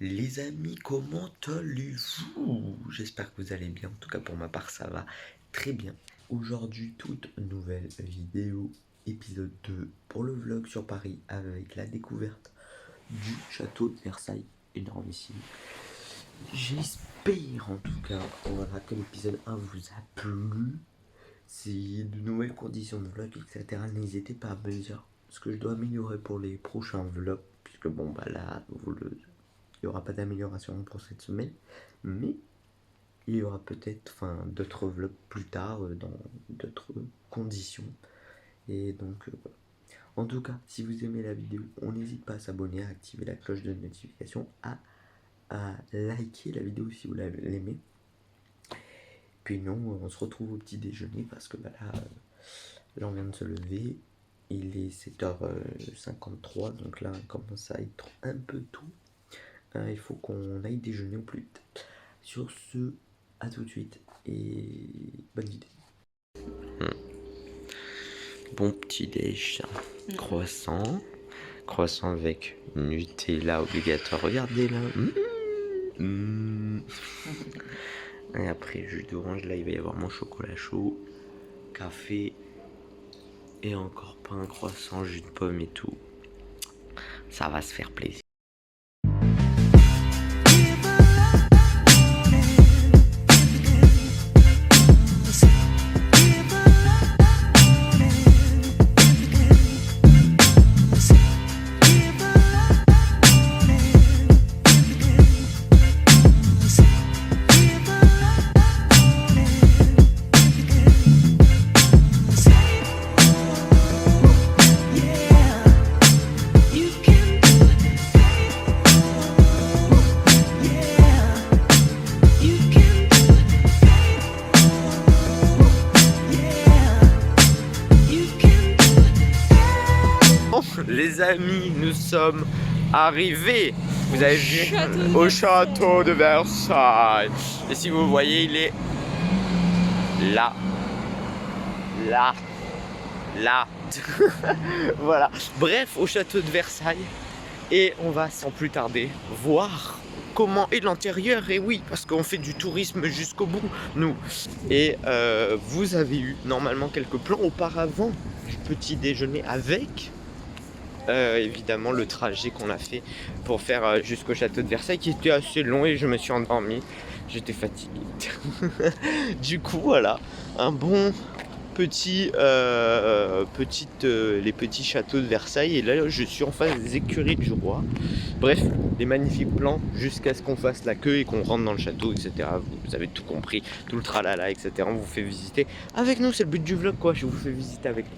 Les amis, comment allez-vous? J'espère que vous allez bien. En tout cas, pour ma part, ça va très bien. Aujourd'hui, toute nouvelle vidéo, épisode 2 pour le vlog sur Paris avec la découverte du château de Versailles, énormissime. J'espère en tout cas voilà, que l'épisode 1 vous a plu. Si de nouvelles conditions de vlog, etc., n'hésitez pas à me dire ce que je dois améliorer pour les prochains vlogs. Puisque bon, bah là, il n'y aura pas d'amélioration pour cette semaine. Mais il y aura peut-être d'autres vlogs plus tard dans d'autres conditions. Et donc, voilà. En tout cas, si vous aimez la vidéo, on n'hésite pas à s'abonner, à activer la cloche de notification, à liker la vidéo si vous l'aimez. Puis non, on se retrouve au petit déjeuner parce que bah là on vient de se lever. Il est 7h53, donc là on commence à être un peu tôt. Il faut qu'on aille déjeuner au plus vite. Sur ce, à tout de suite et bonne vidéo. Bon petit déj, croissant avec Nutella obligatoire, regardez là. Et après jus d'orange, là il va y avoir mon chocolat chaud, café et encore pain, croissant, jus de pomme et tout. Ça va se faire plaisir. Les amis, nous sommes arrivés, vous avez vu, au château de Versailles. Et si vous voyez, il est là. Voilà, bref, au château de Versailles. Et on va sans plus tarder voir comment est l'intérieur. Et oui, parce qu'on fait du tourisme jusqu'au bout, nous. Et vous avez eu normalement quelques plans auparavant du petit déjeuner avec... évidemment le trajet qu'on a fait pour faire jusqu'au château de Versailles qui était assez long et je me suis endormi, j'étais fatigué. Du coup voilà, un bon petit les petits châteaux de Versailles. Et là je suis en face des écuries du roi. Bref, des magnifiques plans jusqu'à ce qu'on fasse la queue et qu'on rentre dans le château, etc. Vous avez tout compris, tout le tralala, etc. On vous fait visiter avec nous, c'est le but du vlog quoi, je vous fais visiter avec nous.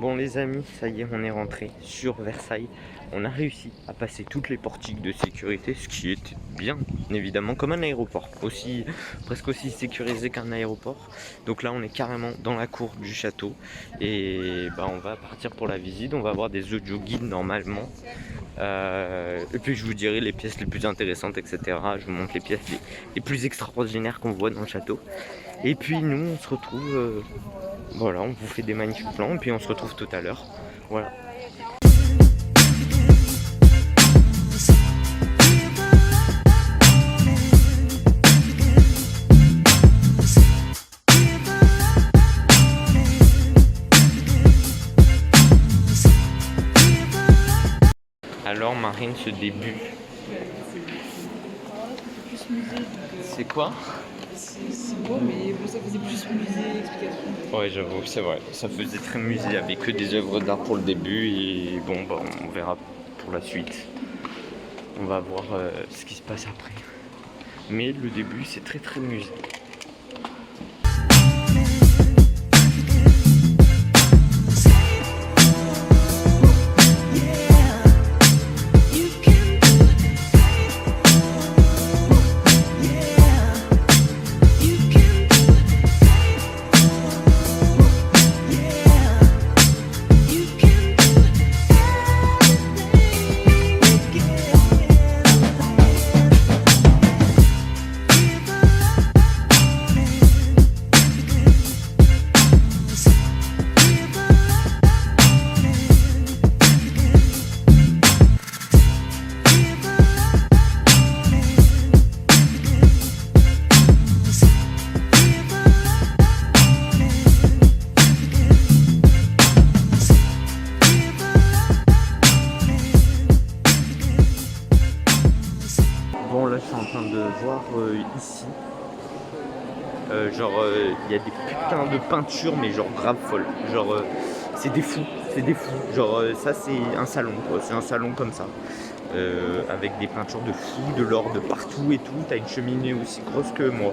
Bon les amis, ça y est, on est rentré sur Versailles. On a réussi à passer toutes les portiques de sécurité, ce qui est bien évidemment comme un aéroport, presque aussi sécurisé qu'un aéroport. Donc là on est carrément dans la cour du château et bah, on va partir pour la visite. On va avoir des audio guides normalement. Et puis je vous dirai les pièces les plus intéressantes, etc. Je vous montre les pièces les plus extraordinaires qu'on voit dans le château. Et puis nous on se retrouve... voilà, on vous fait des magnifiques plans et puis on se retrouve tout à l'heure. Voilà. Alors Marine, ce début, c'est quoi? C'est beau, mais ça faisait plus musée, explication. Ouais, j'avoue, c'est vrai. Ça faisait très musée avec que des œuvres d'art pour le début. Et bon, bah, on verra pour la suite. On va voir ce qui se passe après. Mais le début, c'est très très musée. là je suis en train de voir ici. Genre il y a des putains de peintures mais genre grave folles. Genre c'est des fous. Genre ça c'est un salon quoi. C'est un salon comme ça. Avec des peintures de fous, de l'or de partout et tout. T'as une cheminée aussi grosse que moi.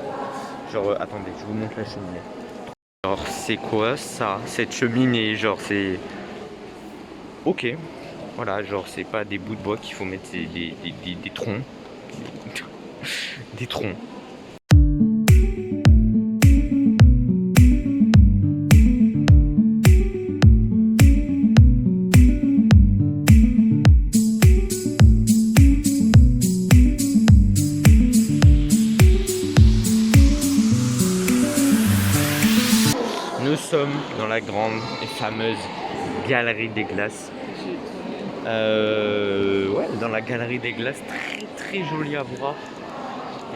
Genre attendez, je vous montre la cheminée. Genre c'est quoi ça, cette cheminée? Genre c'est... Ok. Voilà, genre c'est pas des bouts de bois qu'il faut mettre, c'est des troncs. Des troncs. Nous sommes dans la grande et fameuse galerie des glaces. Ouais, dans la galerie des glaces, très jolie à voir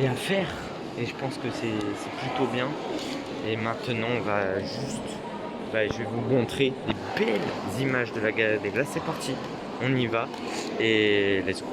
et à faire. Et je pense que c'est plutôt bien. Et maintenant, on va juste... je vais vous montrer des belles images de la galerie des glaces. C'est parti, on y va et let's go.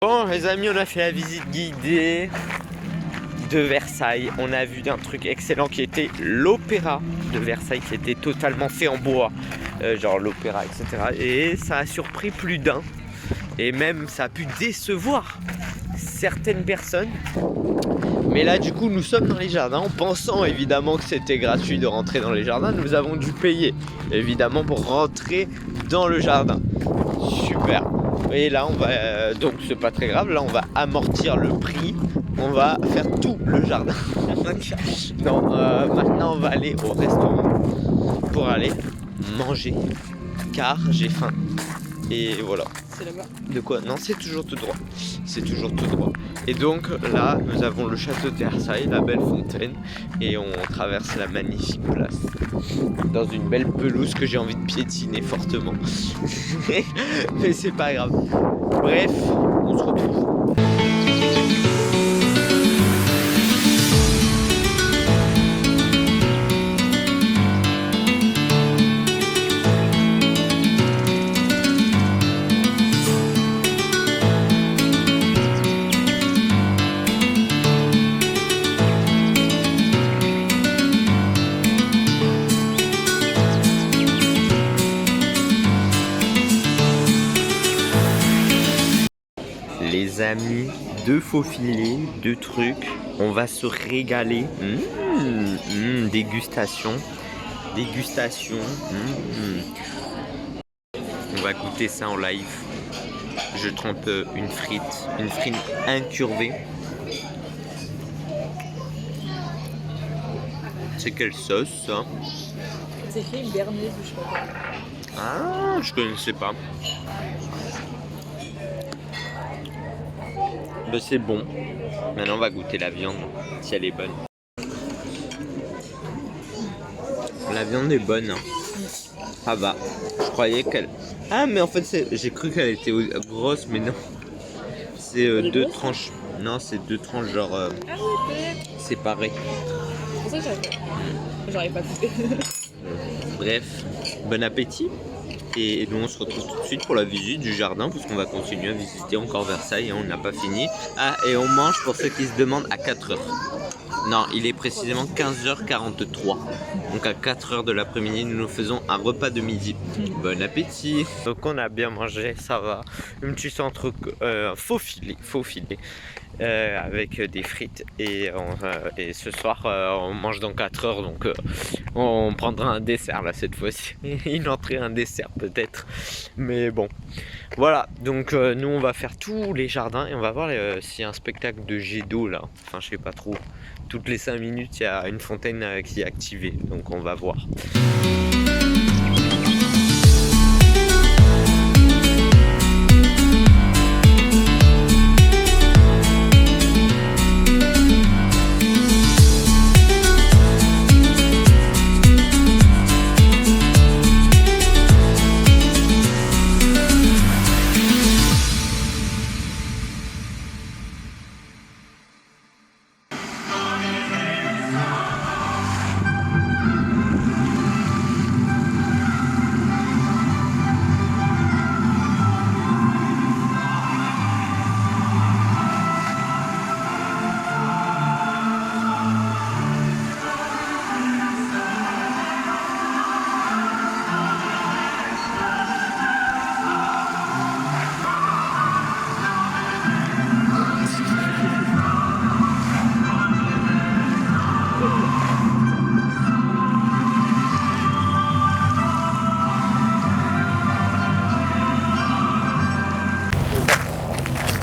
Bon les amis, on a fait la visite guidée de Versailles. On a vu un truc excellent qui était l'opéra de Versailles qui était totalement fait en bois, genre l'opéra etc. Et ça a surpris plus d'un. Et même ça a pu décevoir certaines personnes. Mais là du coup nous sommes dans les jardins en pensant évidemment que c'était gratuit de rentrer dans les jardins. Nous avons dû payer évidemment pour rentrer dans le jardin. Super. Et là on va, donc c'est pas très grave, là on va amortir le prix. On va faire tout le jardin. Non, maintenant on va aller au restaurant pour aller manger car j'ai faim. Et voilà. C'est là-bas. De quoi? Non, c'est toujours tout droit. C'est toujours tout droit. Et donc là, nous avons le château de Versailles, la belle fontaine, et on traverse la magnifique place dans une belle pelouse que j'ai envie de piétiner fortement. Mais c'est pas grave. Bref, on se retrouve. Les amis, 2 faux filets, 2 trucs. On va se régaler. Dégustation. Dégustation. On va goûter ça en live. Je trempe une frite incurvée. C'est quelle sauce ça? C'est écrit bernaise ou je sais pas quoi. Ah, je connaissais pas. Ben, c'est bon. Maintenant on va goûter la viande, si elle est bonne. La viande est bonne. Hein. Ça va. Je croyais qu'elle... Ah mais en fait j'ai cru qu'elle était grosse, mais non. C'est 2 tranches. Non, c'est 2 tranches genre Ah oui, peut-être. séparées. C'est pour ça que j'arrive pas à couper. Bref, bon appétit. Et nous on se retrouve tout de suite pour la visite du jardin, puisqu'on va continuer à visiter encore Versailles, hein, on n'a pas fini. Ah, et on mange, pour ceux qui se demandent, à 4h. Non, il est précisément 15h43. Donc à 4h de l'après-midi, nous faisons un repas de midi. Bon appétit. Donc on a bien mangé, ça va. Un petit centre faux filet. Avec des frites et ce soir on mange dans 4 heures, donc on prendra un dessert là cette fois-ci. Une entrée, un dessert peut-être, mais bon voilà. Donc nous on va faire tous les jardins et on va voir s'il y a un spectacle de jet d'eau là, enfin je sais pas trop, toutes les 5 minutes il y a une fontaine qui est activée, donc on va voir.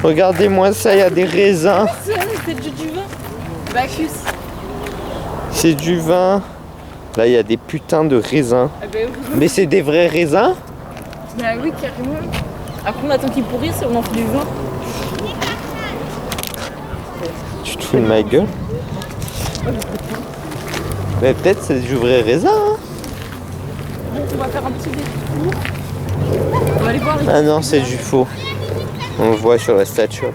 Regardez-moi ça, il y a des raisins. C'est du vin. Bacchus. C'est du vin. Là, il y a des putains de raisins. Ah bah, Mais c'est des vrais raisins? bah oui, carrément. Après, on attend qu'ils pourrissent et on en fait du vin. Tu te fous de ma gueule? Mais peut-être c'est du vrai raisin. Hein. Donc, on va faire un petit détour. On va aller voir les... Ah non, c'est du faux. On le voit sur la statue.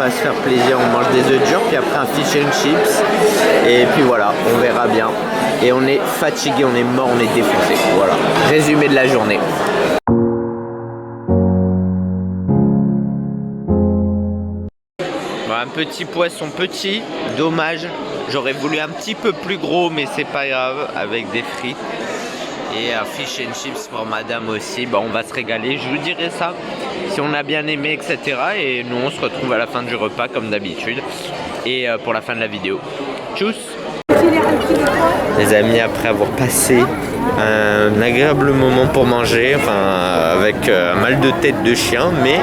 va se faire plaisir, on mange des œufs durs, puis après un fish and chips, et puis voilà, on verra bien. Et on est fatigué, on est mort, on est défoncé. Voilà, résumé de la journée. Un petit poisson petit, dommage, J'aurais voulu un petit peu plus gros, mais c'est pas grave, avec des frites. Et fish and chips pour madame aussi. Bon, on va se régaler, je vous dirai ça si on a bien aimé, etc. Et nous on se retrouve à la fin du repas comme d'habitude. Et pour la fin de la vidéo. Tchuss. Les amis, après avoir passé un agréable moment pour manger, enfin avec un mal de tête de chien, mais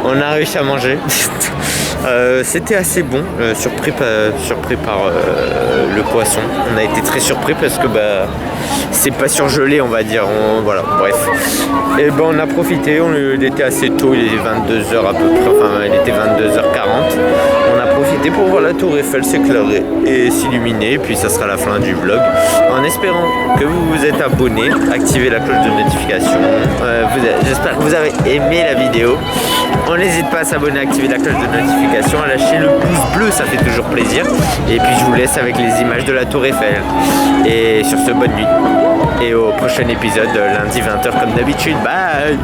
on a réussi à manger. C'était assez bon, surpris par le poisson. On a été très surpris parce que c'est pas surgelé, on va dire. Voilà, bref. Et on a profité, il était assez tôt, il était 22h à peu près, enfin il était 22h40. On a profité pour voir la tour Eiffel s'éclairer et s'illuminer, et puis ça sera la fin du vlog. En espérant que vous vous êtes abonnés, activez la cloche de notification. J'espère que vous avez aimé la vidéo. On n'hésite pas à s'abonner, à activer la cloche de notification, à lâcher le pouce bleu, ça fait toujours plaisir. Et puis je vous laisse avec les images de la tour Eiffel. Et sur ce, bonne nuit. Et au prochain épisode, lundi 20h comme d'habitude. Bye.